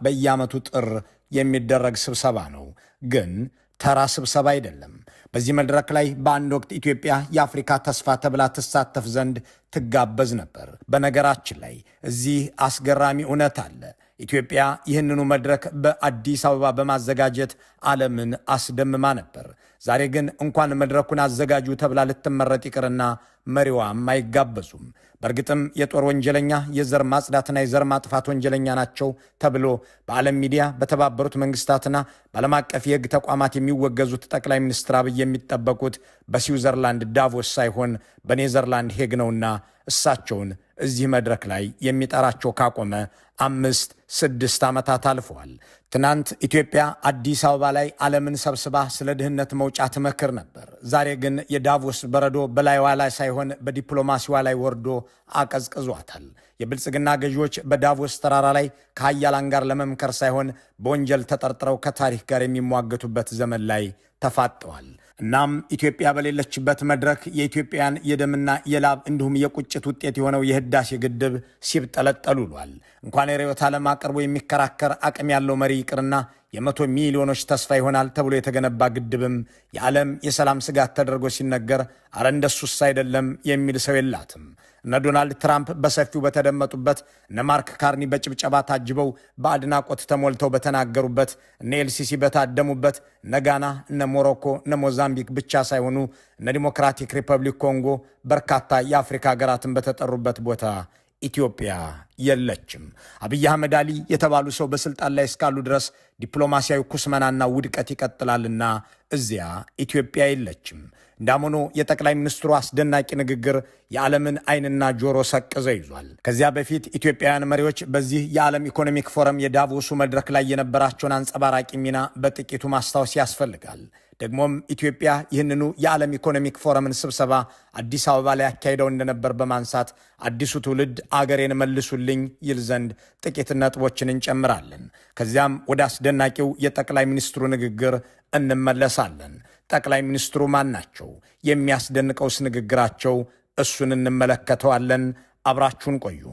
በየዓመቱ ጥር የሚደረግ ስብሰባ ነው። ግን ተራ ስብሰባ አይደለም። በዚህ መድረክ ላይ በአንድ ወቅት ኢትዮጵያ የአፍሪካ ተስፋ ተብላ ትሳተፍ ዘንድ ትጋበዝ ነበር። በነገራችን ላይ እዚህ አስገራሚ እውነት አለ። ኢትዮጵያ ይህንኑ መድረክ በአዲስ አበባ በማዘጋጀት ዓለምን አስደምማ ነበር። ዛሬ ግን እንኳን መድረኩን አዘጋጁ ተብላ ልትመረጥ ይቅርና መሪዋም አይጋበዙም። በእርግጥም የጦር ወንጀለኛ፣ የዘር ማጽዳትና የዘር ማጥፋት ወንጀለኛ ናቸው ተብሎ በዓለም ሚዲያ በተባበሩት መንግስታትና በዓለም አቀፍ የሕግ ተቋማት የሚወገዙት ጠቅላይ ሚኒስትር አብይ የሚጠበቁት በስዊዘርላንድ ዳቮስ ሳይሆን በኔዘርላንድ ሄግ ነውና እሳቸውን እዚህ መድረክ ላይ የሚጠራቸው ካቆመ 5-6 ዓመታት አልፈዋል። ትናንት ኢትዮጵያ አዲስ አበባ ላይ ዓለምን ሰብስባ ስለ ድህነት መውጫ ትመክር ነበር። ዛሬ ግን የዳቮስ በረዶ በላይዋ ላይ ሳይሆን በዲፕሎማሲዋ ላይ ወርዶ አቀዝቅዟታል። የብልጽግና ገዢዎች በዳቮስ ተራራ ላይ ከሀያላን ጋር ለመምከር ሳይሆን በወንጀል ተጠርጥረው ከታሪክ ጋር የሚሟገቱበት ዘመን ላይ ተፋጠዋል። እናም ኢትዮጵያ በሌለችበት መድረክ የኢትዮጵያን የደምና የላብ እንዲሁም የቁጭት ውጤት የሆነው የህዳሴ ግድብ ሲብጠለጠሉ ውሏል። እንኳን የርዕዮተ ዓለም አቅርቦ የሚከራከር አቅም ያለው መሪ ይቅርና የ100 ሚሊዮኖች ተስፋ ይሆናል ተብሎ የተገነባ ግድብም የዓለም የሰላም ስጋት ተደርጎ ሲነገር አረ እንደሱስ አይደለም የሚል ሰው የላትም። እነ ዶናልድ ትራምፕ በሰፊው በተደመጡበት፣ እነ ማርክ ካርኒ በጭብጨባ ታጅበው በአድናቆት ተሞልተው በተናገሩበት፣ እነ ኤልሲሲ በታደሙበት፣ እነ ጋና፣ እነ ሞሮኮ፣ እነ ሞዛምቢክ ብቻ ሳይሆኑ እነ ዲሞክራቲክ ሪፐብሊክ ኮንጎ፣ በርካታ የአፍሪካ ሀገራትን በተጠሩበት ቦታ ኢትዮጵያ የለችም። አብይ አህመድ አሊ የተባሉ ሰው በስልጣን ላይ እስካሉ ድረስ ዲፕሎማሲያዊ ኩስመናና ውድቀት ይቀጥላልና እዚያ ኢትዮጵያ የለችም። እንዳሞኖ የጠቅላይ ሚኒስትሩ አስደናቂ ንግግር የዓለምን ዓይንና ጆሮ ሰቅዘ ይዟል። ከዚያ በፊት ኢትዮጵያውያን መሪዎች በዚህ የዓለም ኢኮኖሚክ ፎረም የዳቮሱ መድረክ ላይ የነበራቸውን አንጸባራቂ ሚና በጥቂቱ ማስታወስ ያስፈልጋል። ደግሞም ኢትዮጵያ ይህንኑ የዓለም ኢኮኖሚክ ፎረምን ስብሰባ አዲስ አበባ ላይ ያካሄደው እንደነበር በማንሳት አዲሱ ትውልድ አገሬን መልሱልኝ ይል ዘንድ ጥቂት ነጥቦችን እንጨምራለን። ከዚያም ወደ አስደናቂው የጠቅላይ ሚኒስትሩ ንግግር እንመለሳለን። ጠቅላይ ሚኒስትሩ ማን ናቸው? የሚያስደንቀውስ ንግግራቸው? እሱን እንመለከተዋለን። አብራችሁን ቆዩ።